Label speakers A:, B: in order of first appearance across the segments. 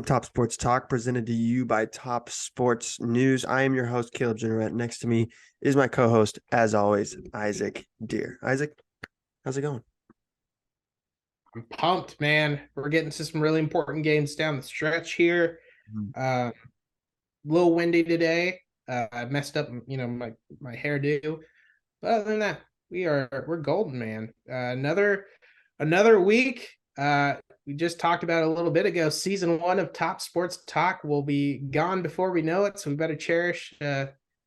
A: Top Sports Talk, presented to you by Top Sports News. I am your host, Caleb Generette. Next to me is my co-host, as always, Isaac Deer. Isaac, how's it going?
B: I'm pumped, man. We're getting to some really important games down the stretch here. A little windy today. I messed up, my hairdo. But other than that, we're golden, man. Another week. We just talked about it a little bit ago. Season 1 of Top Sports Talk will be gone before we know it, so we better cherish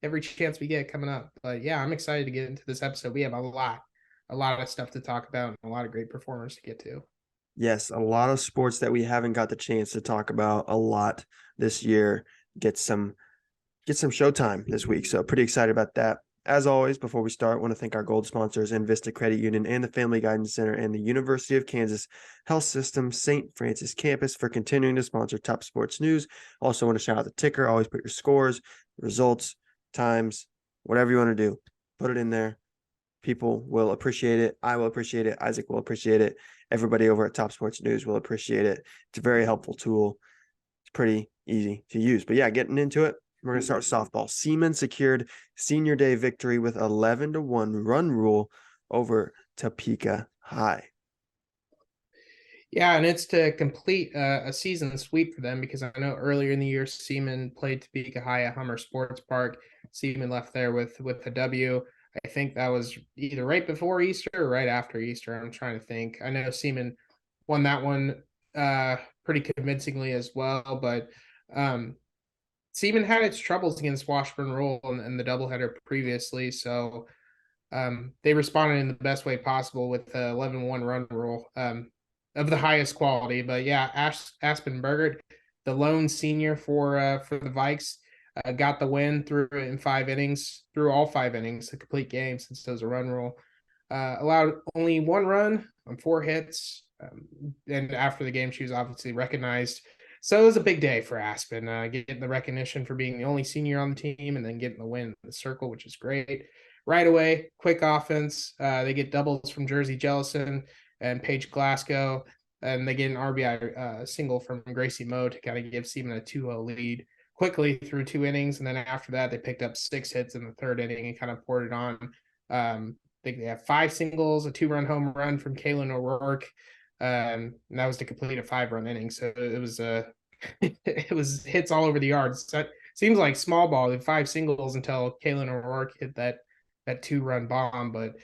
B: every chance we get coming up. But yeah, I'm excited to get into this episode. We have a lot of stuff to talk about and a lot of great performers to get to.
A: Yes, a lot of sports that we haven't got the chance to talk about a lot this year get some showtime this week. So pretty excited about that. As always, before we start, I want to thank our gold sponsors, Invista Credit Union and the Family Guidance Center and the University of Kansas Health System St. Francis campus for continuing to sponsor Top Sports News. Also want to shout out the ticker. Always put your scores, results, times, whatever you want to do. Put it in there. People will appreciate it. I will appreciate it. Isaac will appreciate it. Everybody over at Top Sports News will appreciate it. It's a very helpful tool. It's pretty easy to use. But yeah, getting into it. We're going to start with softball. Seaman secured senior day victory with 11-1 run rule over Topeka High.
B: Yeah, and it's to complete a season sweep for them because I know earlier in the year Seaman played Topeka High at Hummer Sports Park. Seaman left there with a W. I think that was either right before Easter or right after Easter. I'm trying to think. I know Seaman won that one pretty convincingly as well, but Seaman had its troubles against Washburn Rural and the doubleheader previously, so they responded in the best way possible with the 11-1 run rule of the highest quality. But yeah, Aspen Burgert, the lone senior for the Vikes, got the win through in 5 innings, through all 5 innings, the complete game since it was a run rule. Allowed only 1 run on 4 hits. And after the game, she was obviously recognized. So it was a big day for Aspen, getting the recognition for being the only senior on the team and then getting the win in the circle, which is great. Right away, quick offense. They get doubles from Jersey Jellison and Paige Glasgow, and they get an RBI single from Gracie Moe to kind of give Seaman a 2-0 lead quickly through 2 innings. And then after that, they picked up 6 hits in the third inning and kind of poured it on. I think they have 5 singles, a 2-run home run from Kaylin O'Rourke. And that was to complete a 5-run inning. So it was it was hits all over the yards. So it seems like small ball, the 5 singles until Kaylin O'Rourke hit that 2-run bomb. But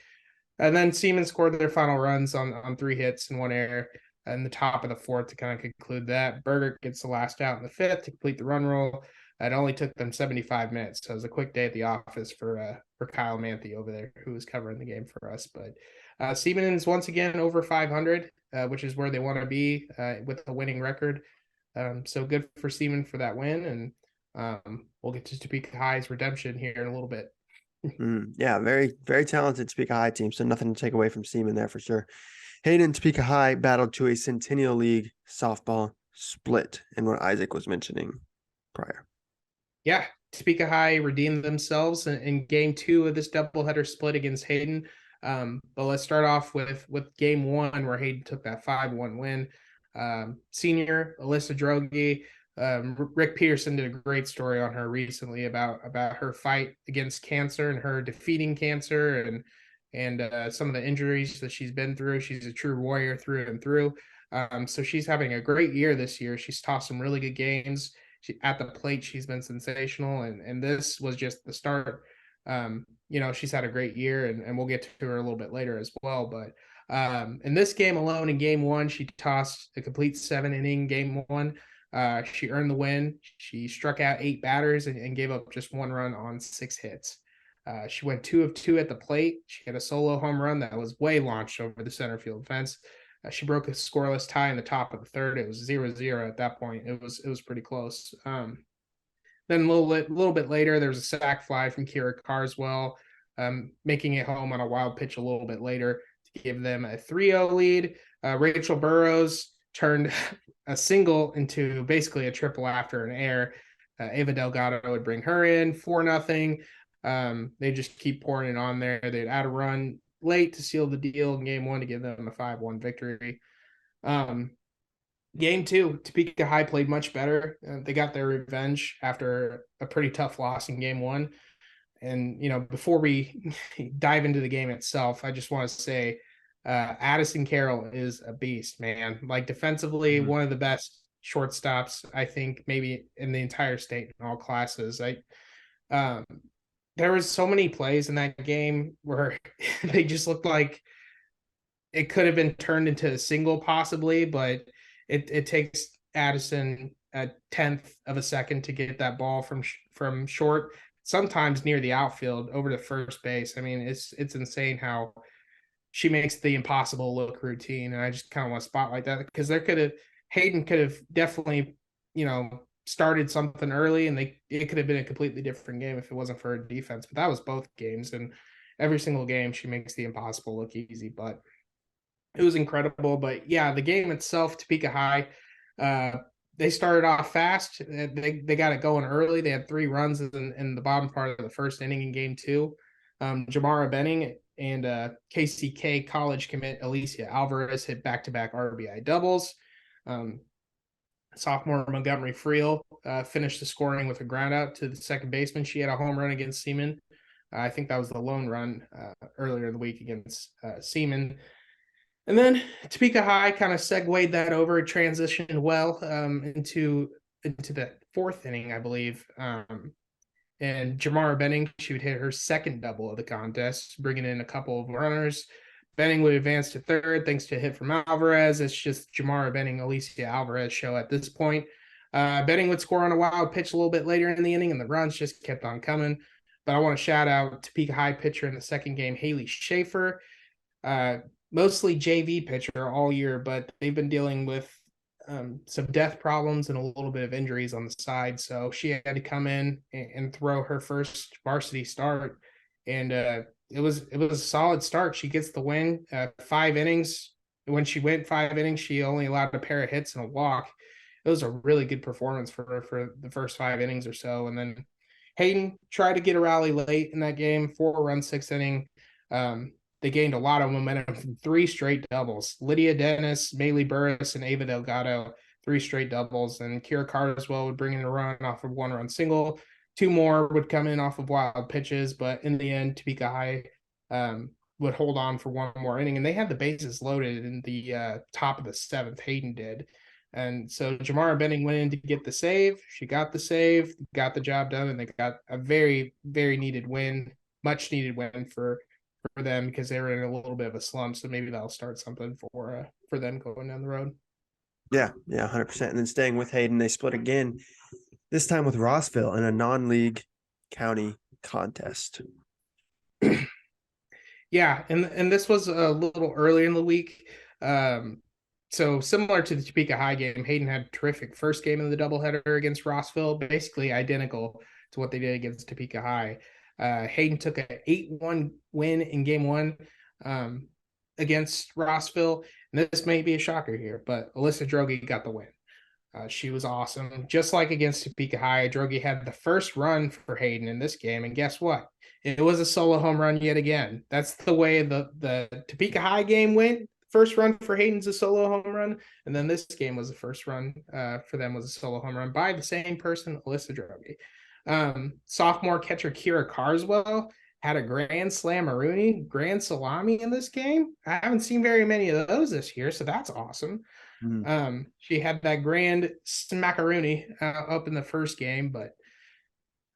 B: and then Seaman scored their final runs on 3 hits and 1 error in the top of the fourth to kind of conclude that. Burger gets the last out in the fifth to complete the run roll. It only took them 75 minutes, so it was a quick day at the office for Kyle Manthe over there, who was covering the game for us. But Seaman is once again over 500, which is where they want to be with a winning record. So good for Seaman for that win, and we'll get to Topeka High's redemption here in a little bit.
A: Yeah, very, very talented Topeka High team, so nothing to take away from Seaman there for sure. Hayden and Topeka High battled to a Centennial League softball split, and what Isaac was mentioning prior.
B: Yeah, Topeka High redeemed themselves in game 2 of this doubleheader split against Hayden. But let's start off with game 1, where Hayden took that 5-1 win. Senior Alyssa Droege, Rick Peterson did a great story on her recently about her fight against cancer and her defeating cancer and some of the injuries that she's been through. She's a true warrior through and through. So she's having a great year this year. She's tossed some really good games. At the plate, she's been sensational, and this was just the start. She's had a great year, and we'll get to her a little bit later as well. But in this game alone, in game 1, she tossed a complete 7-inning game 1. She earned the win. She struck out 8 batters and gave up just 1 run on 6 hits. She went 2 of 2 at the plate. She had a solo home run that was way launched over the center field fence. She broke a scoreless tie in the top of the third. It was 0-0 at that point. It was pretty close. Then a little bit later, there was a sac fly from Kira Carswell, making it home on a wild pitch a little bit later to give them a 3-0 lead. Rachel Burrows turned a single into basically a triple after an error. Ava Delgado would bring her in 4-0. They just keep pouring it on there. They'd add a run late to seal the deal in game 1 to give them a 5-1 victory. Game two, Topeka High played much better. They got their revenge after a pretty tough loss in game one. And, before we dive into the game itself, I just want to say Addison Carroll is a beast, man. Like defensively,
A: Mhm.
B: one of the best shortstops, I think, maybe in the entire state in all classes. Um, there was so many plays in that game where they just looked like it could have been turned into a single possibly, but it takes Addison a tenth of a second to get that ball from short, sometimes near the outfield over to first base. I mean, it's insane how she makes the impossible look routine, and I just kind of want to spotlight that because Hayden could have definitely started something early, and it could have been a completely different game if it wasn't for her defense. But that was both games, and every single game she makes the impossible look easy. But it was incredible. But yeah, the game itself, Topeka High, uh, they started off fast. They got it going early. They had 3 runs in the bottom part of the first inning in game two. Jamara Benning and KCK college commit Alicia Alvarez hit back-to-back RBI doubles. Um, Sophomore Montgomery Friel finished the scoring with a ground out to the second baseman. She had a home run against Seaman. I think that was the lone run earlier in the week against Seaman. And then Topeka High kind of segued that over, transitioned well into the fourth inning, I believe. And Jamara Benning, she would hit her second double of the contest, bringing in a couple of runners. Benning would advance to third thanks to a hit from Alvarez. It's just Jamara Benning, Alicia Alvarez show at this point. Benning would score on a wild pitch a little bit later in the inning, and the runs just kept on coming. But I want to shout out Topeka High pitcher in the second game, Haley Schaefer. Uh, Mostly JV pitcher all year, but they've been dealing with some death problems and a little bit of injuries on the side. So she had to come in and throw her first varsity start, and it was a solid start. She gets the win. 5 innings. When she went 5 innings, she only allowed a pair of hits and a walk. It was a really good performance for her for the first 5 innings or so. And then Hayden tried to get a rally late in that game, 4 run, 6 inning. They gained a lot of momentum from 3 straight doubles. Lydia Dennis, Maylee Burris, and Ava Delgado, 3 straight doubles. And Kira Carswell would bring in a run off of 1 run single. 2 more would come in off of wild pitches, but in the end, Topeka High would hold on for 1 more inning. And they had the bases loaded in the top of the seventh. Hayden did. And so Jamara Benning went in to get the save. She got the save, got the job done, and they got a very, very needed win, much needed win for them because they were in a little bit of a slump. So maybe that'll start something for them going down the road.
A: Yeah, 100%. And then staying with Hayden, they split again, this time with Rossville in a non-league county contest.
B: Yeah, and this was a little early in the week. So similar to the Topeka High game, Hayden had a terrific first game in the doubleheader against Rossville, basically identical to what they did against Topeka High. Hayden took an 8-1 win in game one against Rossville. And this may be a shocker here, but Alyssa Drogi got the win. She was awesome. Just like against Topeka High, Drogi had the first run for Hayden in this game. And guess what? It was a solo home run yet again. That's the way the Topeka High game went. First run for Hayden's a solo home run. And then this game was the first run for them was a solo home run by the same person, Alyssa Drogi. Sophomore catcher Kira Carswell had a grand slammaroonie, grand salami in this game. I haven't seen very many of those this year, so that's awesome. She had that grand smackaroonie up in the first game, but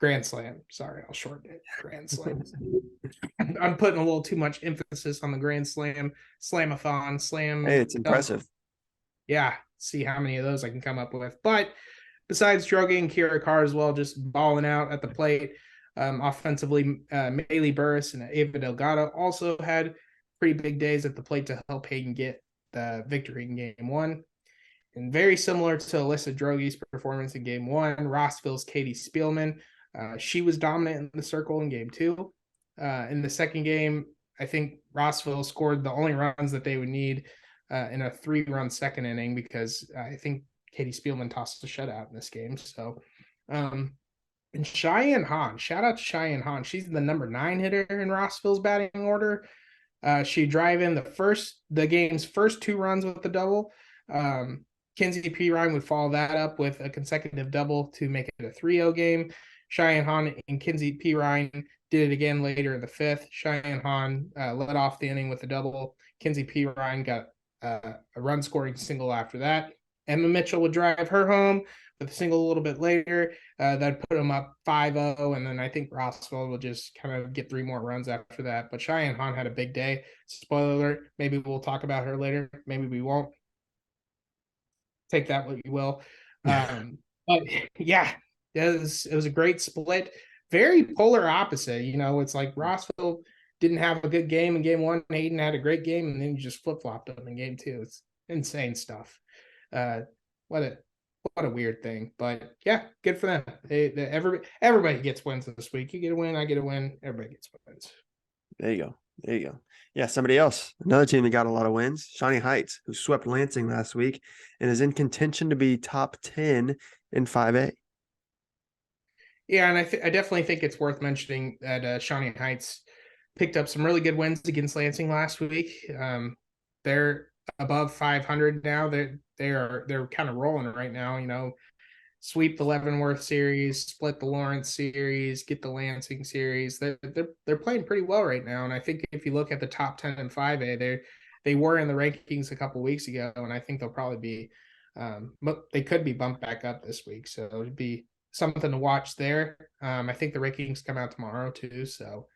B: grand slam. Sorry, I'll shorten it. Grand slam. I'm putting a little too much emphasis on the grand slam, slamathon, slam.
A: Hey, it's impressive.
B: Yeah, see how many of those I can come up with. But besides Drogi and Kira Carswell just balling out at the plate, offensively, Maylee Burris and Ava Delgado also had pretty big days at the plate to help Hayden get the victory in game one. And very similar to Alyssa Drogi's performance in game one, Rossville's Katie Spielman, she was dominant in the circle in game two. In the second game, I think Rossville scored the only runs that they would need in a 3-run second inning because I think Katie Spielman tossed a shutout in this game. So, and Cheyenne Hahn, shout out to Cheyenne Hahn. She's the number 9 hitter in Rossville's batting order. She drive in the game's first 2 runs with the double. Kinsey P. Ryan would follow that up with a consecutive double to make it a 3-0 game. Cheyenne Hahn and Kinsey P. Ryan did it again later in the fifth. Cheyenne Hahn led off the inning with a double. Kinsey P. Ryan got a run scoring single after that. Emma Mitchell would drive her home with a single a little bit later. That'd put them up 5-0. And then I think Rossville will just kind of get 3 more runs after that. But Cheyenne Hahn had a big day. Spoiler alert, maybe we'll talk about her later. Maybe we won't. Take that what you will. But yeah, it was a great split. Very polar opposite. It's like Rossville didn't have a good game in game one. Hayden had a great game, and then you just flip flopped them in game two. It's insane stuff. What a weird thing. But yeah, good for them. Everybody gets wins this week. You get a win, I get a win. Everybody gets wins.
A: There you go. Yeah, somebody else. Another team that got a lot of wins, Shawnee Heights, who swept Lansing last week and is in contention to be top 10 in 5A.
B: Yeah, and I definitely think it's worth mentioning that Shawnee Heights picked up some really good wins against Lansing last week. They're above 500 now. They're kind of rolling right now. Sweep the Leavenworth series, split the Lawrence series, get the Lansing series. They're playing pretty well right now, and I think if you look at the top 10 in 5A, they were in the rankings a couple weeks ago, and I think they'll probably be, they could be bumped back up this week, so it'd be something to watch there. I think the rankings come out tomorrow too, so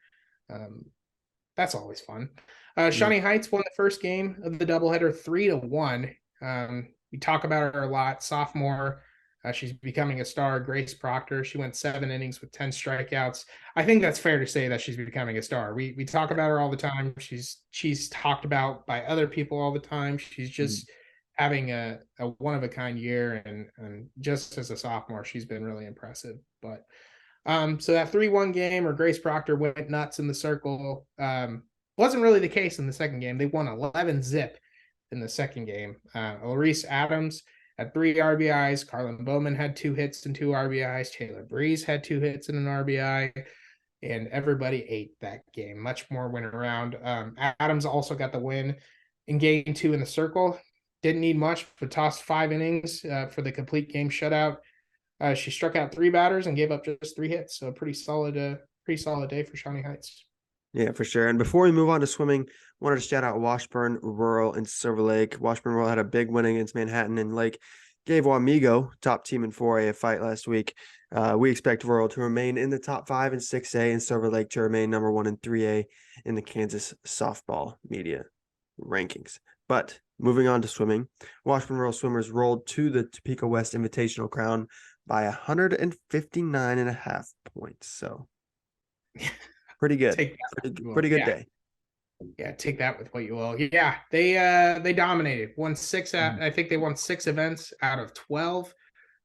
B: that's always fun. Shawnee Heights won the first game of the doubleheader 3-1. We talk about her a lot. Sophomore. She's becoming a star. Grace Proctor. She went 7 innings with 10 strikeouts. I think that's fair to say that she's becoming a star. We talk about her all the time. She's talked about by other people all the time. She's just having a one of a kind year, and just as a sophomore, she's been really impressive. But so that 3-1 game, or Grace Proctor went nuts in the circle. Wasn't really the case in the second game. They won 11-zip in the second game. Larice Adams had 3 RBIs. Carlin Bowman had 2 hits and 2 RBIs. Taylor Breeze had 2 hits and an RBI. And everybody ate that game. Much more went around. Adams also got the win in game 2 in the circle. Didn't need much, but tossed 5 innings for the complete game shutout. She struck out 3 batters and gave up just 3 hits. So a pretty solid day for Shawnee Heights.
A: Yeah, for sure. And before we move on to swimming, wanted to shout out Washburn Rural and Silver Lake. Washburn Rural had a big win against Manhattan and Lake. Gave Wamego, top team in 4A, a fight last week. We expect Rural to remain in the top 5 in 6A and Silver Lake to remain number 1 in 3A in the Kansas softball media rankings. But moving on to swimming, Washburn Rural swimmers rolled to the Topeka West Invitational Crown by 159.5 points. So pretty good. Pretty good day.
B: Yeah, take that with what you will. Yeah, they dominated. I think they won 6 events out of 12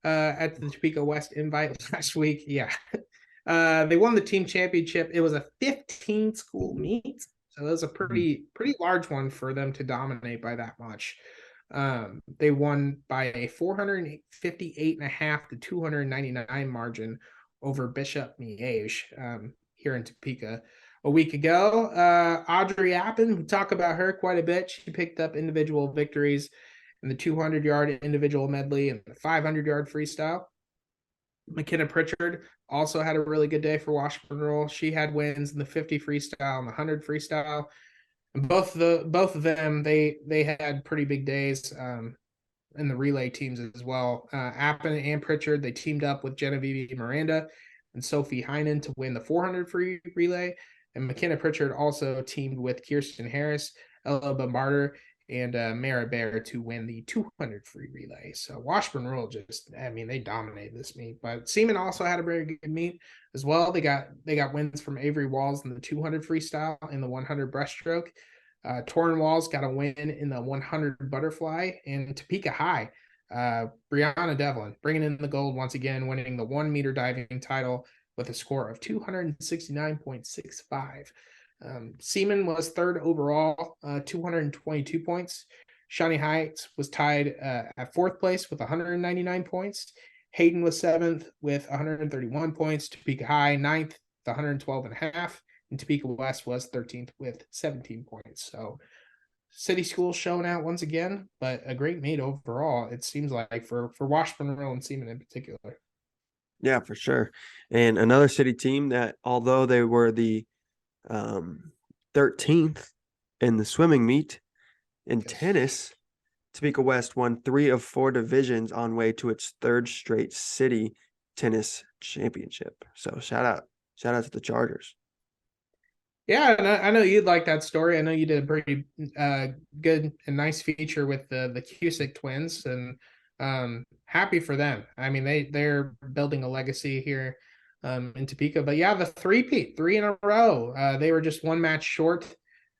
B: at the Topeka West Invite last week. Yeah. They won the team championship. It was a 15 school meet. So that was a pretty large one for them to dominate by that much. They won by a 458.5 to 299 margin over Bishop Miege here in Topeka. A week ago, Audrey Appen, we talk about her quite a bit. She picked up individual victories in the 200-yard individual medley and the 500-yard freestyle. McKenna Pritchard also had a really good day for Washburn Rural. She had wins in the 50 freestyle and the 100 freestyle. And both of them, they had pretty big days in the relay teams as well. Appen and Pritchard, they teamed up with Genevieve Miranda and Sophie Heinen to win the 400 free relay. And McKenna Pritchard also teamed with Kirsten Harris, Ella Bombarder, and Mara Bear to win the 200 free relay. So Washburn Rural they dominated this meet. But Seaman also had a very good meet as well. They got wins from Avery Walls in the 200 freestyle and the 100 breaststroke. Torrin Walls got a win in the 100 butterfly. And Topeka High, Brianna Devlin bringing in the gold once again, winning the 1 meter diving title with a score of 269.65. Seaman was third overall, 222 points. Shawnee Heights was tied at 4th place with 199 points. Hayden was 7th with 131 points. Topeka High 9th with 112.5. And Topeka West was 13th with 17 points. So City School showing out once again, but a great meet overall. It seems like for Washburn and Seaman in particular.
A: Yeah, for sure. And another city team that, although they were the 13th in the swimming meet in
B: Yes.
A: tennis, Topeka West won 3 of 4 divisions on way to its third straight city tennis championship. So shout out to the Chargers.
B: Yeah, and I know you'd like that story. I know you did a pretty good and nice feature with the Cusick twins, and happy for them. I mean, they're building a legacy here in Topeka. But yeah, the three-peat, 3 in a row. They were just one match short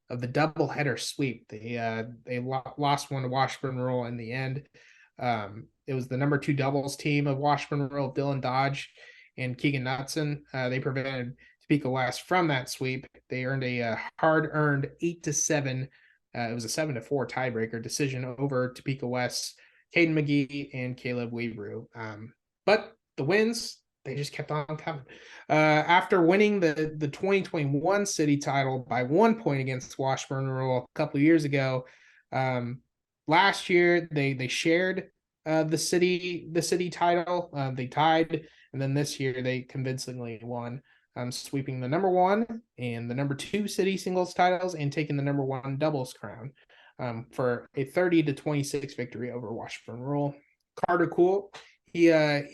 B: of the doubleheader sweep. They lost one to Washburn Rural in the end. It was the number 2 doubles team of Washburn Rural, Dylan Dodge and Keegan Knutson. They prevented Topeka West from that sweep. They earned a hard-earned 8-7. It was a 7-4 tiebreaker decision over Topeka West, Caden McGee and Caleb Weebrew. But the wins, they just kept on coming. After winning the 2021 city title by 1 point against Washburn Rural a couple of years ago, last year they shared the city title. They tied, and then this year they convincingly won, sweeping the number 1 and the number 2 city singles titles and taking the number 1 doubles crown, for a 30-26 victory over Washburn Rural. Carter Cool, he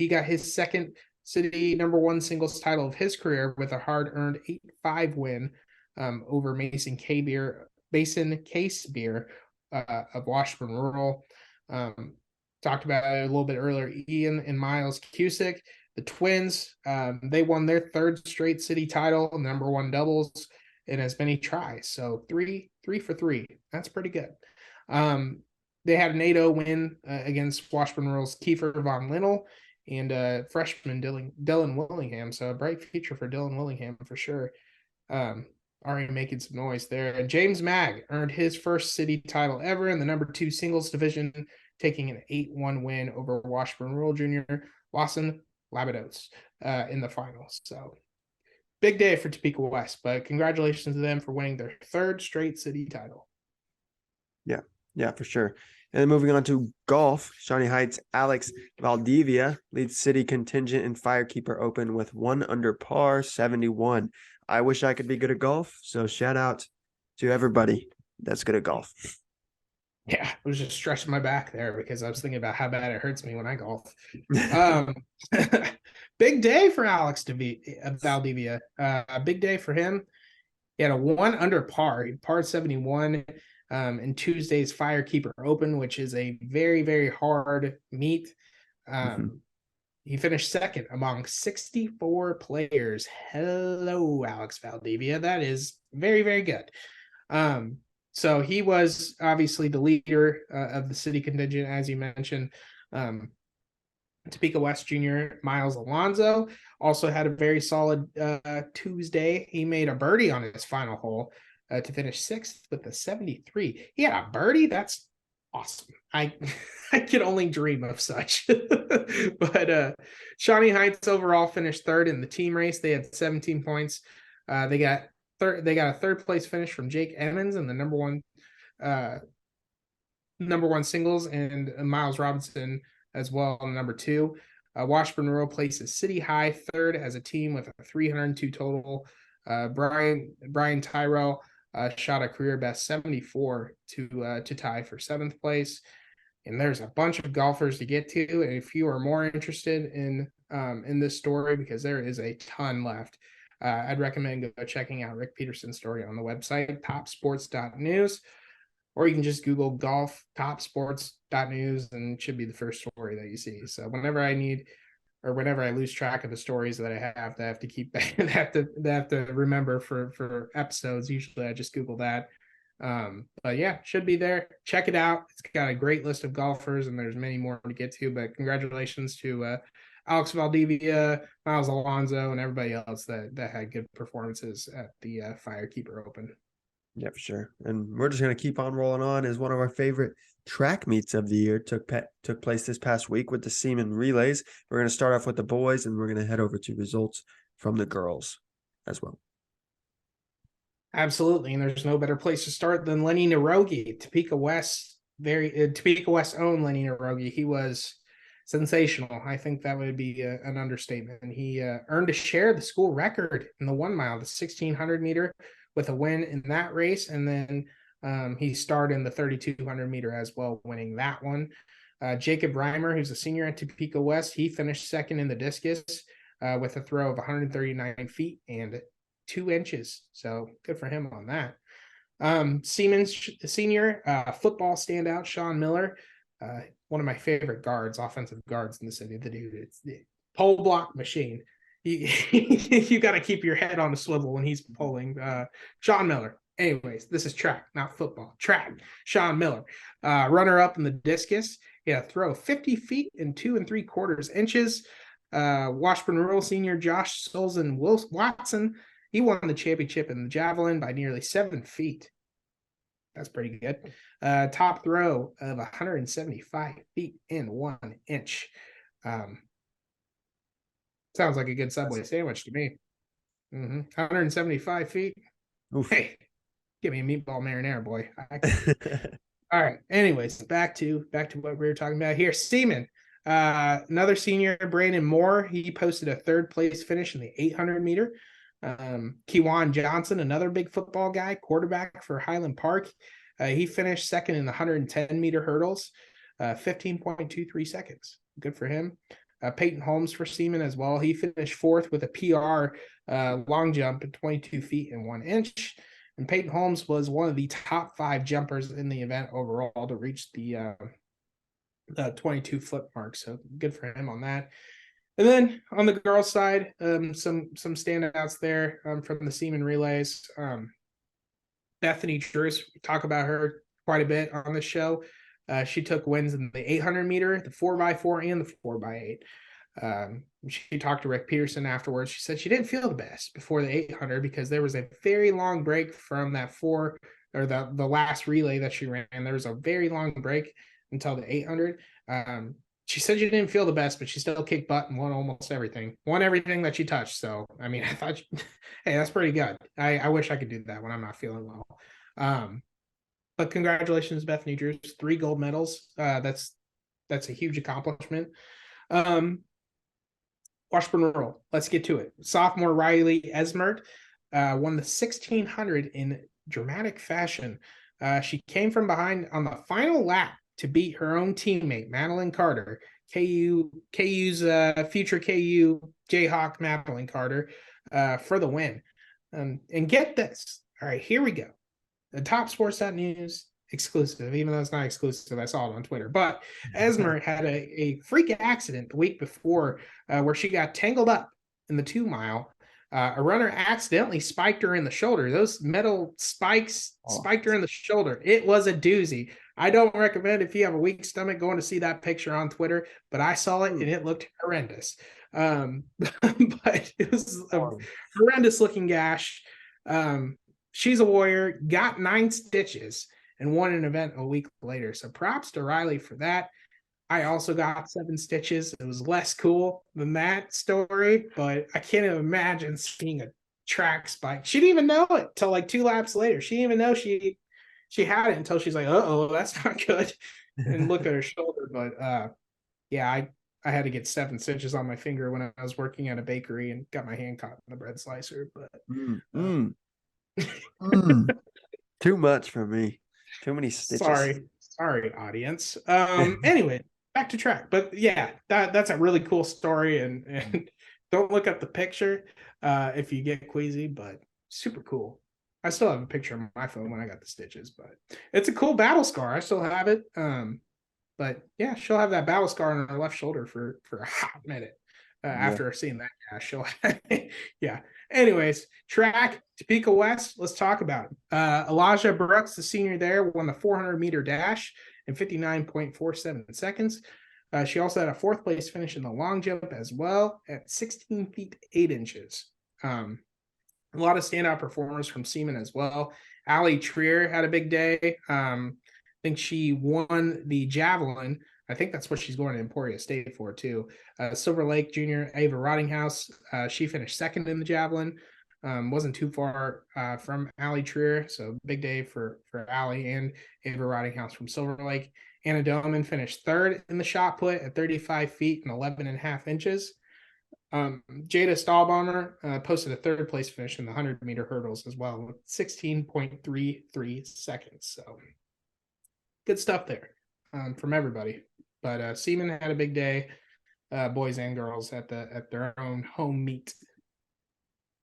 B: got his second city number 1 singles title of his career with a hard-earned 8-5 win over Mason Case Beer of Washburn Rural. Talked about it a little bit earlier. Ian and Miles Cusick, the twins, they won their 3rd straight city title, number 1 doubles, in as many tries. So 3 for 3. That's pretty good. They had an 8-0 win against Washburn Rural's Kiefer Von Linnell and freshman Dylan Willingham. So a bright future for Dylan Willingham for sure. Already making some noise there. And James Mag earned his first city title ever in the number 2 singles division, taking an 8-1 win over Washburn Rural Junior Lawson Labados in the finals. So big day for Topeka West, but congratulations to them for winning their 3rd straight city title.
A: Yeah, for sure. And then moving on to golf, Shawnee Heights Alex Valdivia leads city contingent in Firekeeper Open with 1 under par 71. I wish I could be good at golf, so shout out to everybody that's good at golf.
B: Yeah, I was just stretching my back there because I was thinking about how bad it hurts me when I golf. Big day for Alex Valdivia. Big day for him. He had a 1 under par 71 in Tuesday's Firekeeper Open, which is a very, very hard meet. He finished 2nd among 64 players. Hello, Alex Valdivia. That is very, very good. So he was obviously the leader of the city contingent, as you mentioned. Topeka West Junior Miles Alonzo also had a very solid Tuesday. He made a birdie on his final hole to finish 6th with a 73. He had a birdie. That's awesome. I could only dream of such. But Shawnee Heights overall finished 3rd in the team race. They had 17 points. They got a 3rd place finish from Jake Emmons in the number 1 singles, and Miles Robinson as well on number 2. Washburn Rural places city high 3rd as a team with a 302 total. Brian Tyrell shot a career best 74 to tie for 7th place. And there's a bunch of golfers to get to. And if you are more interested in this story, because there is a ton left, I'd recommend go checking out Rick Peterson's story on the website, topsports.news, or you can just Google golf topsports.news and it should be the first story that you see. So whenever I need, or whenever I lose track of the stories that I have to keep that have to remember for episodes, usually I just Google that. But yeah, should be there. Check it out. It's got a great list of golfers and there's many more to get to, but congratulations to Alex Valdivia, Miles Alonzo, and everybody else that had good performances at the Firekeeper Open.
A: Yeah, for sure. And we're just going to keep on rolling on as one of our favorite track meets of the year took place this past week with the Seaman Relays. We're going to start off with the boys and we're going to head over to results from the girls as well.
B: Absolutely, and there's no better place to start than Lenny Narogi, Topeka West, Topeka West own Lenny Narogi. He was sensational. I think that would be an understatement. He earned a share of the school record in the 1 mile, the 1600 meter, with a win in that race, and then he starred in the 3200 meter as well, winning that one. Jacob Reimer, who's a senior at Topeka West, he finished second in the discus with a throw of 139 feet and 2 inches. So good for him on that. Siemens senior football standout Sean Miller, one of my favorite guards, offensive guards in the city. The dude, it's the pole block machine. You got to keep your head on the swivel when he's pulling. Sean Miller. Anyways, this is track, not football. Track. Sean Miller, runner up in the discus. Yeah, throw 50 feet and 2 3/4 inches. Washburn Rural senior Josh Solzen Watson, he won the championship in the javelin by nearly 7 feet. That's pretty good. Top throw of 175 feet and 1 inch. Sounds like a good Subway sandwich to me. 175 feet.
A: Oof.
B: Hey, give me a meatball marinara, boy. All right. Anyways, back to what we were talking about here. Seaman, another senior, Brandon Moore. He posted a third place finish in the 800 meter. Kewan Johnson, another big football guy, quarterback for Highland Park. He finished second in the 110 meter hurdles, 15.23 seconds. Good for him. Peyton Holmes for Seaman as well. He finished fourth with a PR long jump at 22 feet and 1 inch. And Peyton Holmes was one of the top 5 jumpers in the event overall to reach the 22-foot mark. So good for him on that. And then on the girls' side, some standouts there from the Seaman relays. Bethany Drews, we talk about her quite a bit on the show. She took wins in the 800 meter, the 4x4, and the 4x8. She talked to Rick Peterson afterwards. She said she didn't feel the best before the 800 because there was a very long break from that the last relay that she ran. There was a very long break until the 800. She said she didn't feel the best, but she still kicked butt and won almost everything. Won everything that she touched. So, I mean, I thought, hey, that's pretty good. I wish I could do that when I'm not feeling well. But congratulations, Bethany Drews, 3 gold medals. That's a huge accomplishment. Washburn Rural, let's get to it. Sophomore Riley Esmert won the 1600 in dramatic fashion. She came from behind on the final lap to beat her own teammate, Madeline Carter, KU's future KU Jayhawk Madeline Carter, for the win. And get this. All right, here we go. The Top Sports.news exclusive, even though it's not exclusive, I saw it on Twitter. But Esmer had a freak accident the week before where she got tangled up in the 2 mile. A runner accidentally spiked her in the shoulder. Those metal spikes spiked her in the shoulder. It was a doozy. I don't recommend, if you have a weak stomach, going to see that picture on Twitter, but I saw it and it looked horrendous. But it was a horrendous looking gash. She's a warrior, got 9 stitches, and won an event a week later. So props to Riley for that. I also got 7 stitches. It was less cool than that story, but I can't even imagine seeing a track spike. She didn't even know it till like 2 laps later. She didn't even know she had it until she's like, uh-oh, that's not good. And look at her shoulder. But yeah, I had to get 7 stitches on my finger when I was working at a bakery and got my hand caught in the bread slicer. But
A: Too much for me. Too many stitches.
B: Sorry, audience. Anyway, back to track. But yeah, that's a really cool story, and don't look up the picture if you get queasy, but super cool. I still have a picture on my phone when I got the stitches, but it's a cool battle scar. I still have it. But yeah, she'll have that battle scar on her left shoulder for a hot minute. After seeing that she'll yeah. Anyways, track, Topeka West, let's talk about it. Elijah Brooks, the senior there, won the 400 meter dash in 59.47 seconds. She also had a 4th place finish in the long jump as well at 16 feet 8 inches. A lot of standout performers from Seaman as well. Allie Trier had a big day. I think she won the javelin. I think that's what she's going to Emporia State for too. Silver Lake Junior Ava Rottinghouse, she finished 2nd in the javelin. Wasn't too far from Allie Trier, so big day for Allie and Ava Rottinghouse from Silver Lake. Anna Doman finished third in the shot put at 35 feet and 11 and a half inches. Jada Stahlbomber posted a third place finish in the 100-meter hurdles as well with 16.33 seconds. So good stuff there from everybody. But Seaman had a big day, boys and girls at their own home meet.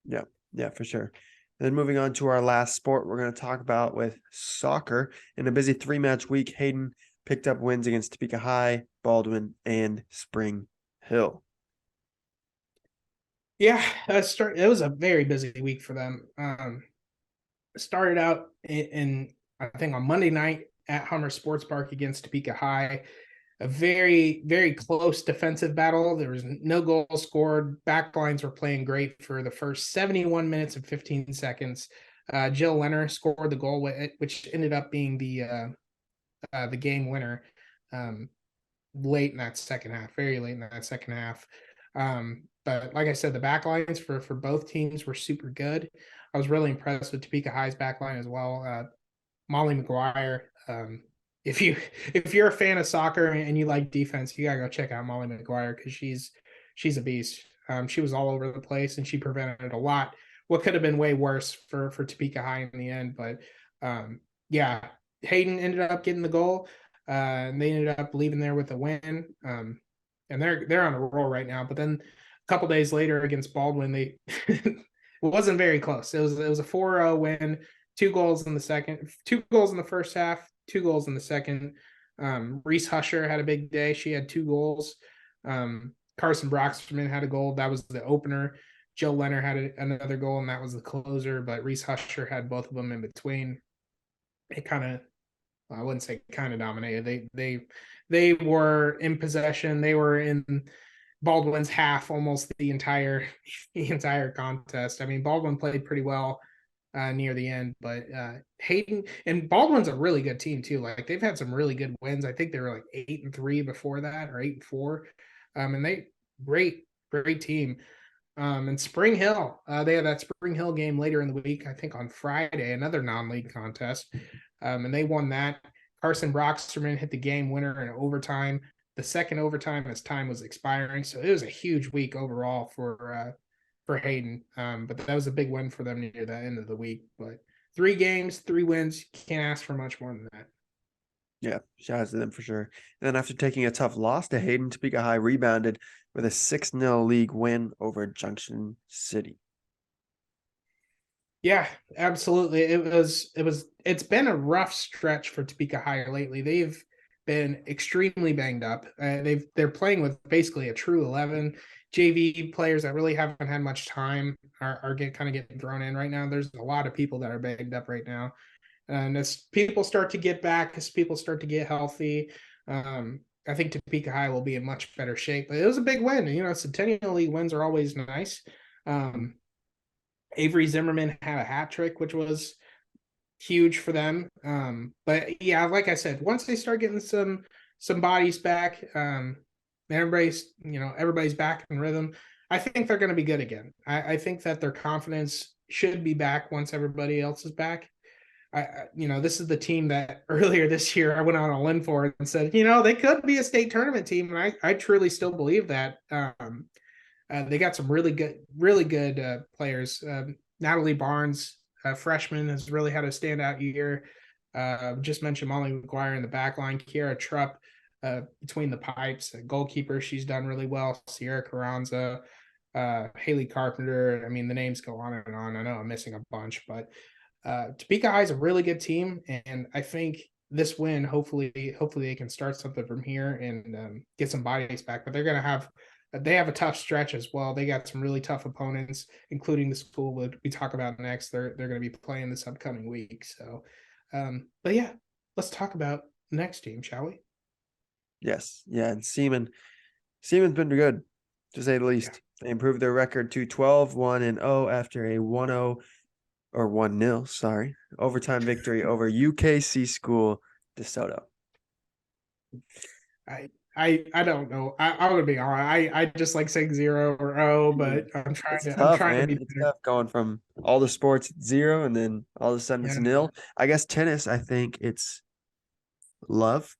A: Yeah, for sure. Then moving on to our last sport we're going to talk about with soccer. In a busy 3-match week, Hayden picked up wins against Topeka High, Baldwin, and Spring Hill.
B: Yeah, it was a very busy week for them. Started out in I think on Monday night at Hummer Sports Park against Topeka High. A very, very close defensive battle. There was no goals scored. Backlines were playing great for the first 71 minutes and 15 seconds. Jill Leonard scored the goal, which ended up being the game winner late in that second half, very late in that second half. But like I said, the backlines for both teams were super good. I was really impressed with Topeka High's backline as well. Molly McGuire. If you're a fan of soccer and you like defense, you gotta go check out Molly McGuire because she's a beast. She was all over the place and she prevented a lot. What could have been way worse for Topeka High in the end, but yeah, Hayden ended up getting the goal, and they ended up leaving there with a win. And they're on a roll right now. But then a couple days later against Baldwin, they it wasn't very close. It was a 4-0 win. 2 goals in the second, 2 goals in the first half, 2 goals in the second. Reese Husher had a big day. She had 2 goals. Carson Broxterman had a goal. That was the opener. Joe Leonard had another goal, and that was the closer. But Reese Husher had both of them in between. It kind of, I wouldn't say kind of dominated. They were in possession. They were in Baldwin's half almost the entire contest. I mean, Baldwin played pretty well near the end, but Hayden and Baldwin's a really good team too. Like they've had some really good wins. I think they were like 8-3 before that, or 8-4. And they great team. And Spring Hill, they have that Spring Hill game later in the week, I think on Friday, another non-league contest. And they won that. Carson Broxterman hit the game winner in overtime, the second overtime as time was expiring. So it was a huge week overall for Hayden. But that was a big win for them near the end of the week. But 3 games, 3 wins, can't ask for much more than that.
A: Yeah, shout out to them for sure. And then after taking a tough loss to Hayden, Topeka High rebounded with a 6-0 league win over Junction City.
B: Yeah, absolutely. It's been a rough stretch for Topeka High lately. They've been extremely banged up. They're playing with basically a true 11. JV players that really haven't had much time are getting thrown in right now. There's a lot of people that are banged up right now. And as people start to get back, as people start to get healthy, I think Topeka High will be in much better shape. But it was a big win. You know, Centennial League wins are always nice. Avery Zimmerman had a hat trick, which was huge for them. But yeah, like I said, once they start getting some bodies back, everybody's back in rhythm. I think they're going to be good again. I think that their confidence should be back once everybody else is back. This is the team that earlier this year I went on a limb for and said, they could be a state tournament team, and I truly still believe that. They got some really good players. Natalie Barnes, freshman, has really had a standout year. Just mentioned Molly McGuire in the back line. Kiara Trupp between the pipes. Goalkeeper, she's done really well. Sierra Carranza, Haley Carpenter. I mean, the names go on and on. I know I'm missing a bunch, but Topeka High is a really good team, and I think this win, hopefully they can start something from here and get some bodies back. But they have a tough stretch as well. They got some really tough opponents, including the school we talk about next. They're going to be playing this upcoming week. So, but yeah, let's talk about the next team, shall we?
A: Yes, yeah, and Seaman's been good, to say the least. Yeah. They improved their record to 12-1-0 after a 1-0 or 1-0, sorry, overtime victory over UKC School DeSoto.
B: I don't know. I'm gonna be honest. I just like saying 0 or O, but
A: It's
B: I'm
A: tough,
B: trying to
A: man.
B: be
A: It's
B: better.
A: tough going from all the sports at 0 and then all of a sudden it's
B: Yeah.
A: nil. I guess tennis, I think it's love.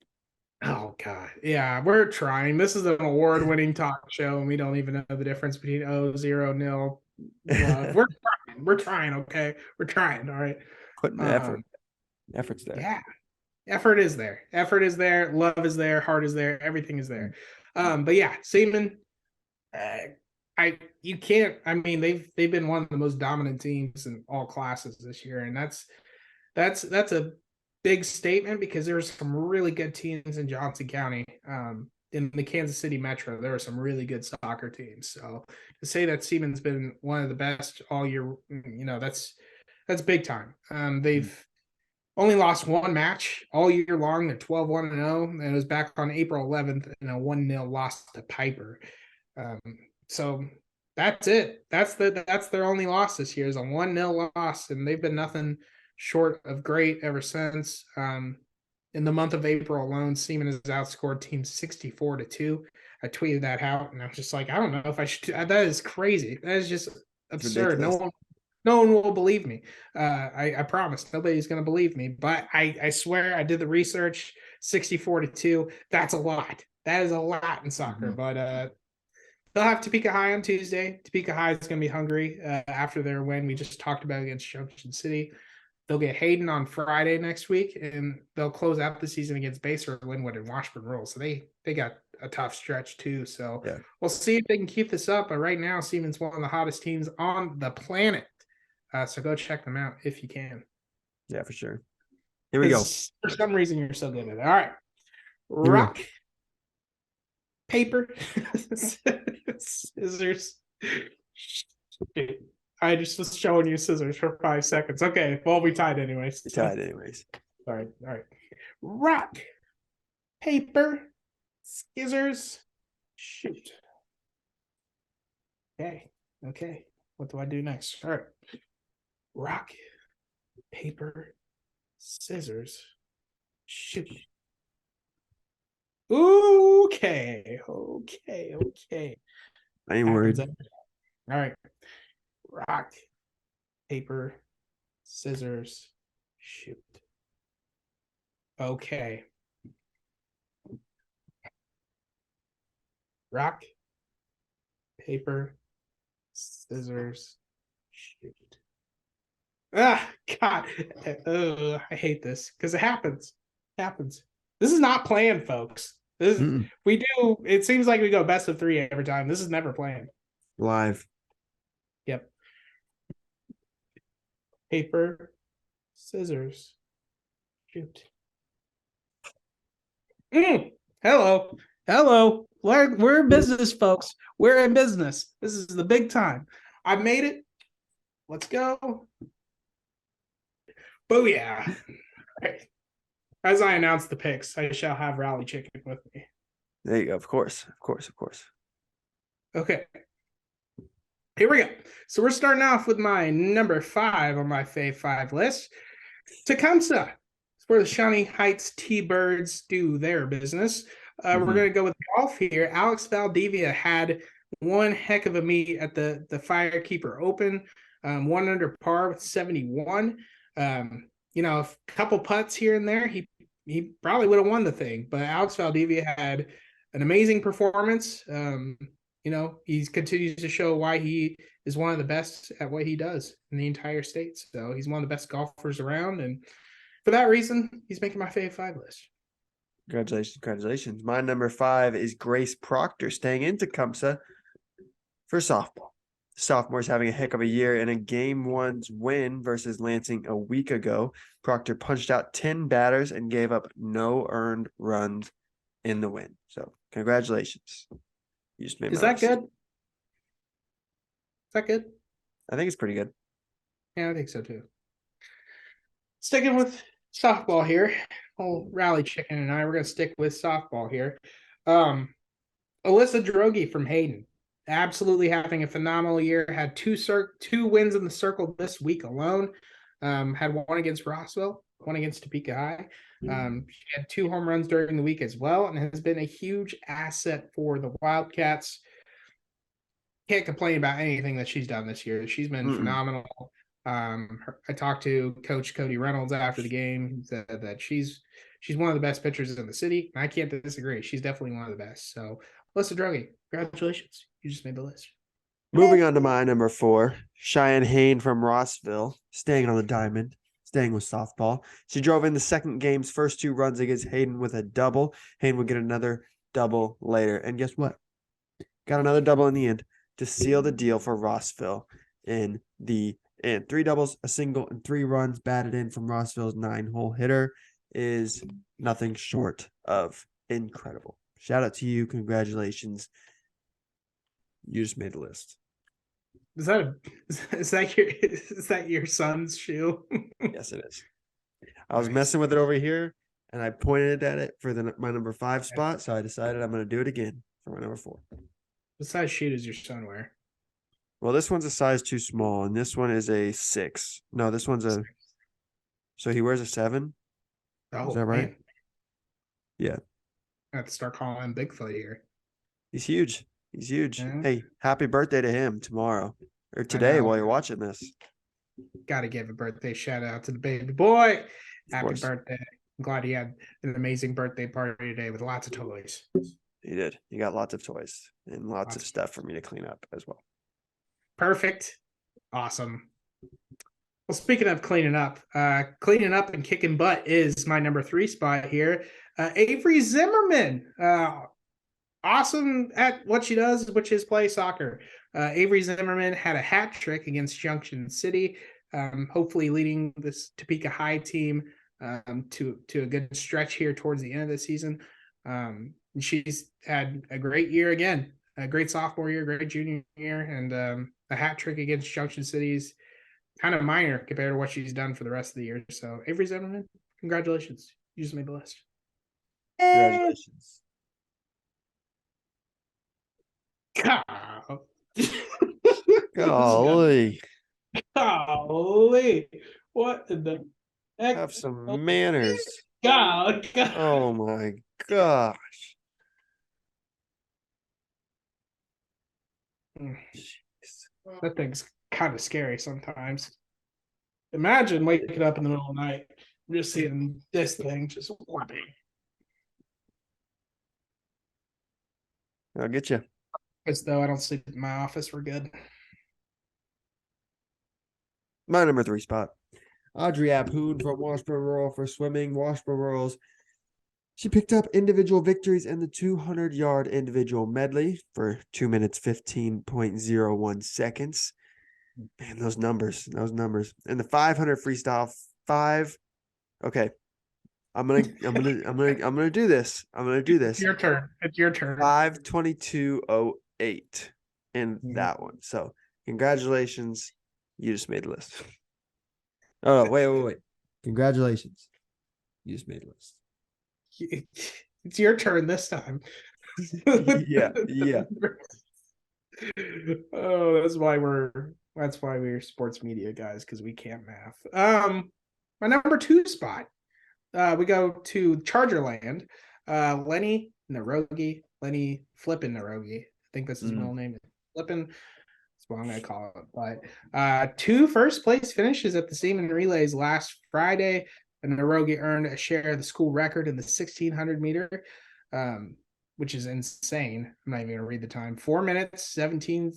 B: Oh God. Yeah, we're trying. This is an award-winning talk show, and we don't even know the difference between O, 0, nil, love. We're trying. We're trying, okay? We're trying, all right.
A: Putting the effort.
B: Um,
A: Effort's there.
B: yeah, effort is there. Effort is there, love is there, heart is there, everything is there. But yeah, Seaman, uh, you can't. I mean, they've been one of the most dominant teams in all classes this year, and that's a big statement because there's some really good teams in Johnson County. In the Kansas City Metro, there are some really good soccer teams. So to say that Siemens been one of the best all year, that's big time. They've only lost one match all year long. They're 12-1-0, and it was back on April 11th in a 1-0 loss to Piper. Um, so that's it. That's their only loss this year is a 1-0 loss, and they've been nothing short of great ever since. In the month of April alone, Siemens has outscored teams 64-2. I tweeted that out, and I was just like, I don't know if I should. That is crazy. That is just
A: It's
B: absurd.
A: ridiculous.
B: No one will believe me. I promise nobody's going to believe me, but I swear I did the research. 64-2. That's a lot. That is a lot in soccer.
A: Mhm.
B: But they'll have Topeka High on Tuesday. Topeka High is going to be hungry after their win we just talked about against Junction City. They'll get Hayden on Friday next week, and they'll close out the season against Baser, Linwood, and Washburn Rural. So they got a tough stretch too. So
A: Yeah.
B: we'll see if they can keep this up. But right now, Siemens one of the hottest teams on the planet. So go check them out if you can.
A: Yeah, for sure. Here we go.
B: Because for some reason you're so good at it. All right.
A: Here we go.
B: Rock, paper, scissors. I just was showing you scissors for 5 seconds. Okay, well, we tied anyways.
A: It's tied anyways.
B: All right. Rock, paper, scissors, shoot. Okay. What do I do next? All right. Rock, paper, scissors, shoot. Okay.
A: I ain't worried.
B: All right. Rock, paper, scissors, shoot. Okay. Rock, paper, scissors, shoot. Ah, God. I hate this because it happens. This is not planned, folks. We do. It seems like we go best of 3 every time. This is never planned.
A: Live.
B: Yep. Paper, scissors, shoot. Hello. We're in business, folks. We're in business. This is the big time. I made it. Let's go. Booyah. As I announce the picks, I shall have Rally Chicken with me.
A: There you go. Of course.
B: Okay. Here we go. So we're starting off with my number 5 on my Fave 5 list. Tecumseh. It's where the Shawnee Heights T-Birds do their business. We're going to go with golf here. Alex Valdivia had one heck of a meet at the Firekeeper Open. 1 under par with 71. A couple putts here and there. He probably would have won the thing, but Alex Valdivia had an amazing performance. He continues to show why he is one of the best at what he does in the entire state. So he's one of the best golfers around, and for that reason, he's making my Fave 5 list.
A: Congratulations. My number 5 is Grace Proctor, staying in Tecumseh for softball. Sophomores having a heck of a year in a Game 1's win versus Lansing a week ago. Proctor punched out 10 batters and gave up no earned runs in the win. So congratulations. You just made
B: Is that good? Is that good?
A: I think it's pretty good.
B: Yeah, I think so too. Sticking with softball here. Old Rally Chicken and I, we're going to stick with softball here. Alyssa Drogi from Hayden. Absolutely having a phenomenal year. Had two wins in the circle this week alone. Had one against Rossville. one against Topeka High. She had 2 home runs during the week as well, and has been a huge asset for the Wildcats. Can't complain about anything that she's done this year. She's been phenomenal. I talked to Coach Cody Reynolds after the game. He said that she's one of the best pitchers in the city. And I can't disagree. She's definitely one of the best. So, Alyssa Drogi, congratulations. You just made the list.
A: Moving on to my number 4, Cheyenne Hain from Rossville, staying on the diamond, staying with softball. She drove in the second game's first 2 runs against Hayden with a double. Hayden would get another double later. And guess what? Got another double in the end to seal the deal for Rossville in the end. 3 doubles, a single, and 3 runs batted in from Rossville's 9-hole hitter is nothing short of incredible. Shout out to you. Congratulations. You just made the list.
B: Is that your son's shoe?
A: Yes, it is. I was messing with it over here, and I pointed at it for my number 5 spot, so I decided I'm going to do it again for my number 4.
B: What size shoe does your son wear?
A: Well, this one's a size too small, and this one is a 6. No, this one's a. So he wears a 7.
B: Oh,
A: is that right?
B: Man.
A: Yeah.
B: I have to start calling him Bigfoot here.
A: He's huge. He's huge.
B: Yeah.
A: Hey, happy birthday to him tomorrow or today while you're watching this.
B: Got to give a birthday shout out to the baby boy. Happy birthday. I'm glad he had an amazing birthday party today with lots of toys.
A: He did. He got lots of toys and lots of stuff for me to clean up as well.
B: Perfect. Awesome. Well, speaking of cleaning up and kicking butt is my number 3 spot here. Avery Zimmerman. Awesome at what she does, which is play soccer. Avery Zimmerman had a hat trick against Junction City, hopefully leading this Topeka High team to a good stretch here towards the end of the season. She's had a great year again, a great sophomore year, great junior year, and a hat trick against Junction City's kind of minor compared to what she's done for the rest of the year. So Avery Zimmerman, congratulations. You just made the list.
A: Congratulations. Golly.
B: Golly. What in the heck?
A: Have some manners.
B: God.
A: Oh my gosh.
B: Jeez. That thing's kind of scary sometimes. Imagine waking up in the middle of the night and just seeing this thing just whopping.
A: I'll get you.
B: As though I don't sleep in my office, we're good.
A: My number 3 spot. Audrey Abhoon from Washburn Rural for swimming. Washburn Rurals. She picked up individual victories in the 200-yard individual medley for 2 minutes 15.01 seconds. Man, those numbers. And the 500 freestyle 5. Okay. I'm gonna do this.
B: It's your turn.
A: 5:22:08 in that one. So congratulations. You just made the list. Oh, wait. Congratulations. You just made the list.
B: It's your turn this time.
A: Yeah.
B: Oh, that's why we're sports media guys, because we can't math. My number 2 spot. We go to Chargerland. Lenny Flippin Narogi. I think that's his middle name. Flippin. That's what I'm going to call it. But 2 first place finishes at the Seaman Relays last Friday. And Narogi earned a share of the school record in the 1600 meter, which is insane. I'm not even going to read the time. 4 minutes, 17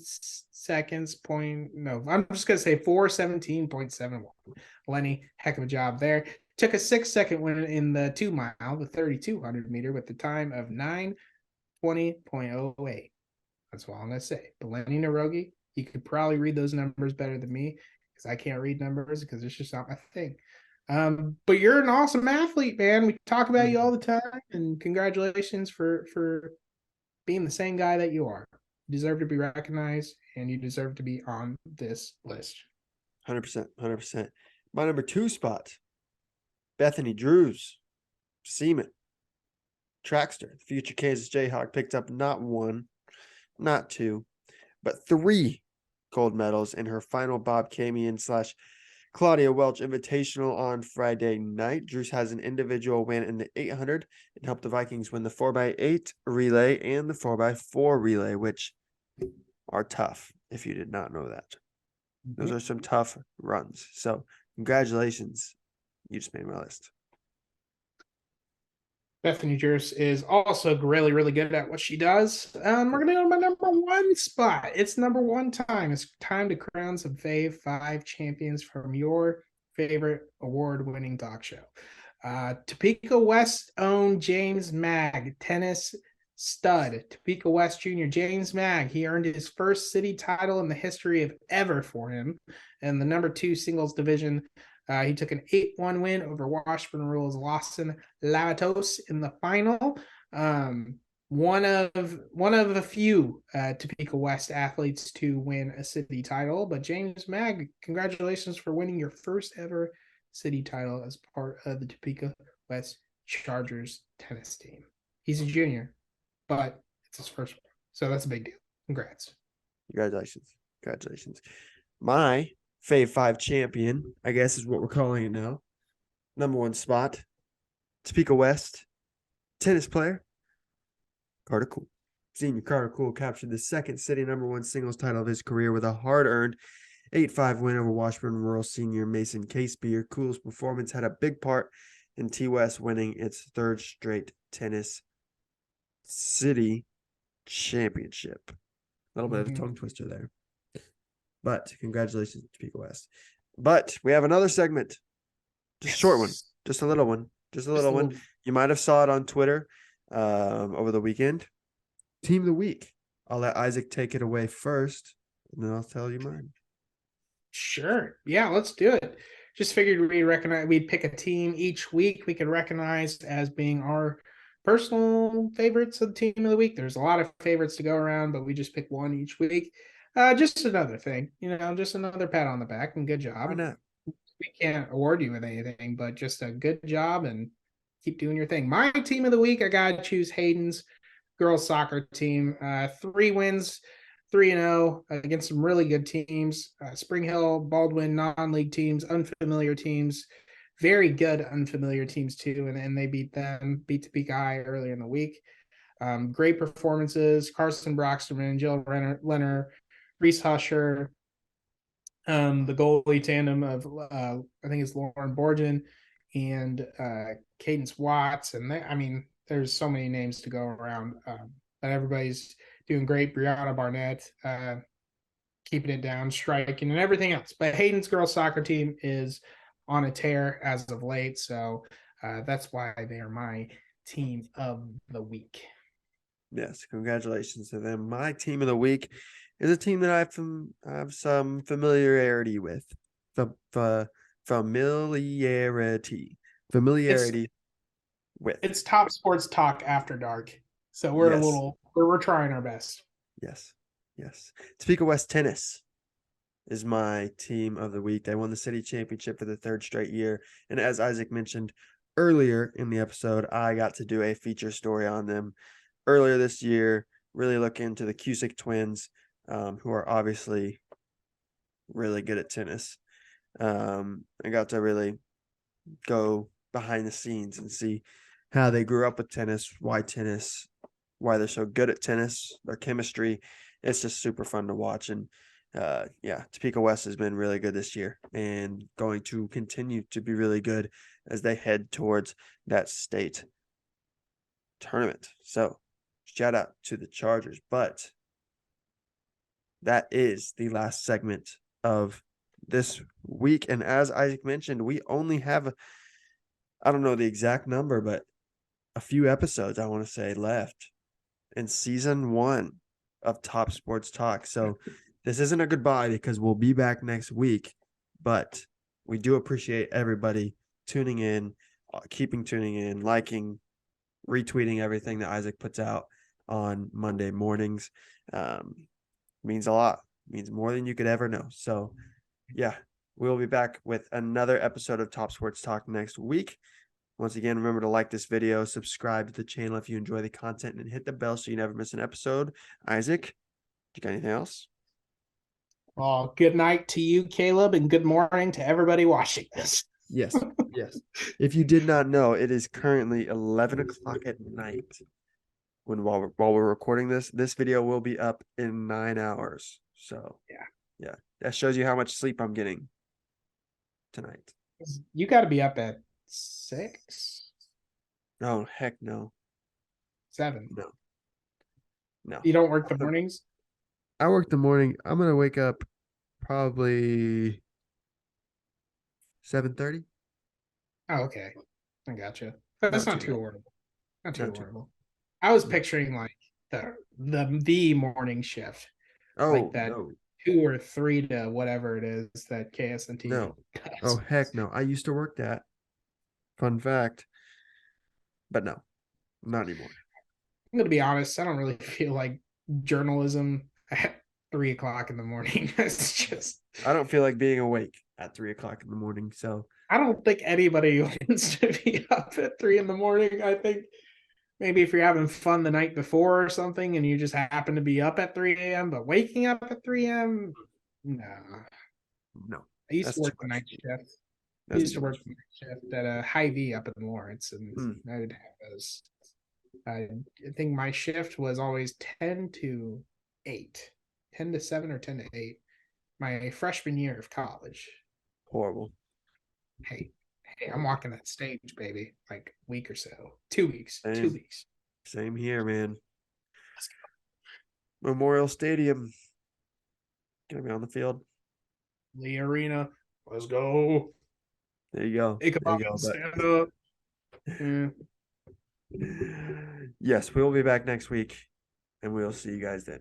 B: seconds. I'm just going to say 4:17.71. Lenny, heck of a job there. Took a 6-second win in the 2 mile, the 3200 meter, with the time of 9:20.08. That's all I'm going to say. But Lenny Narogi, you could probably read those numbers better than me, because I can't read numbers because it's just not my thing. But you're an awesome athlete, man. We talk about you all the time, and congratulations for being the same guy that you are. You deserve to be recognized, and you deserve to be on this list.
A: 100%. My number 2 spot, Bethany Drews, Seaman, Trackster, the future Kansas Jayhawk, picked up not 1, not 2, but 3 gold medals in her final Bob Camion / Claudia Welch Invitational on Friday night. Drews has an individual win in the 800 and helped the Vikings win the 4x8 relay and the 4x4 relay, which are tough if you did not know that. Those are some tough runs. So congratulations. You just made my list.
B: Bethany Jers is also really, really good at what she does. We're going to go to my number one spot. It's number one time. It's time to crown some Fave 5 champions from your favorite award-winning talk show. Topeka West owned James Mag, tennis stud. Topeka West Jr. James Mag. He earned his first city title in the history of ever for him in the number 2 singles division. He took an 8-1 win over Washburn Rules Lawson Lavatos in the final. One of the few Topeka West athletes to win a city title. But James Mag, congratulations for winning your first ever city title as part of the Topeka West Chargers tennis team. He's a junior, but it's his first one, so that's a big deal. Congrats.
A: Congratulations. My Fave 5 champion, I guess is what we're calling it now. Number one spot, Topeka West tennis player, Carter Cool. Senior Carter Cool captured the second city number 1 singles title of his career with a hard-earned 8-5 win over Washburn Rural senior Mason Casebeer. Cool's performance had a big part in T-West winning its 3rd straight tennis city championship. A little bit of a tongue twister there. But congratulations to Topeka West. But we have another segment. Just a short one. Just a little one. Just a little one. You might have saw it on Twitter over the weekend. Team of the week. I'll let Isaac take it away first, and then I'll tell you mine.
B: Sure. Yeah, let's do it. Just figured we'd pick a team each week we could recognize as being our personal favorites of the team of the week. There's a lot of favorites to go around, but we just pick one each week. Just another thing, just another pat on the back and good job.
A: Why not?
B: We can't award you with anything, but just a good job and keep doing your thing. My team of the week, I got to choose Hayden's girls soccer team. 3 wins, 3-0 against some really good teams. Spring Hill, Baldwin, non-league teams, unfamiliar teams, very good unfamiliar teams too, and they beat Topeka High earlier in the week. Great performances. Carson Broxterman, Jill Leonard, Reese Husher, the goalie tandem of I think it's Lauren Borgen and Cadence Watts, and there's so many names to go around, but everybody's doing great. Brianna Barnett keeping it down, striking, and everything else. But Hayden's girls soccer team is on a tear as of late, so that's why they are my team of the week.
A: Yes, congratulations to them. My team of the week is a team that I have some familiarity with. Familiarity with.
B: It's Top Sports Talk After Dark. So we're trying our best.
A: Yes. Topeka West Tennis is my team of the week. They won the city championship for the 3rd straight year. And as Isaac mentioned earlier in the episode, I got to do a feature story on them earlier this year, really look into the Cusick twins, who are obviously really good at tennis. I got to really go behind the scenes and see how they grew up with tennis, why they're so good at tennis, their chemistry. It's just super fun to watch. And Topeka West has been really good this year and going to continue to be really good as they head towards that state tournament. So shout out to the Chargers. But that is the last segment of this week. And as Isaac mentioned, we only have, I don't know the exact number, but a few episodes, I want to say, left in season 1 of Top Sports Talk. So this isn't a goodbye because we'll be back next week, but we do appreciate everybody tuning in, keeping tuning in, liking, retweeting everything that Isaac puts out on Monday mornings. Means a lot. Means more than you could ever know. So yeah, we'll be back with another episode of Top Sports Talk next week. Once again, remember to like this video, subscribe to the channel if you enjoy the content, and hit the bell so you never miss an episode. Isaac, you got anything else?
B: Well, good night to you, Caleb, and good morning to everybody watching this.
A: Yes, yes. If you did not know, it is currently 11 o'clock at night while we're recording this. This video will be up in 9 hours. So yeah, that shows you how much sleep I'm getting tonight.
B: You got to be up at 6,
A: Oh, heck no.
B: 7.
A: No. No.
B: You don't work the mornings?
A: I work the morning. I'm gonna wake up probably 7:30.
B: Oh, okay. I gotcha. That's
A: Not
B: not
A: too
B: too
A: bad.
B: horrible. Not too
A: Not too
B: horrible. I was
A: no.
B: picturing like the morning shift, like
A: Oh
B: that
A: no.
B: 2 or 3 to whatever it is that KSNT
A: No. Oh
B: does.
A: heck no. I used to work that. Fun fact. But no, not anymore.
B: I'm gonna be honest. I don't really feel like journalism at 3 o'clock in the morning. It's just
A: I don't feel like being awake at 3 o'clock in the morning. So
B: I don't think anybody wants to be up at 3 in the morning. I think maybe if you're having fun the night before or something and you just happen to be up at 3 a.m., but waking up at 3 a.m., no.
A: no,
B: I used to
A: that's too
B: work the
A: much.
B: night shift. I
A: That's
B: used
A: too
B: to
A: much.
B: work the night shift at a high V up in Lawrence, and
A: Mm,
B: I would have those. I think my shift was always 10 to 8, 10 to 7 or 10 to 8, my freshman year of college.
A: horrible.
B: Hey, hey, I'm walking that stage, baby. Like week or so, 2 weeks, two
A: Same,
B: weeks.
A: same here, man. Memorial Stadium. Gonna be on the field.
B: The arena. Let's go.
A: There you go.
B: Take a
A: There you
B: up
A: go.
B: and stand up. Yeah.
A: But yes, we will be back next week, and we'll see you guys then.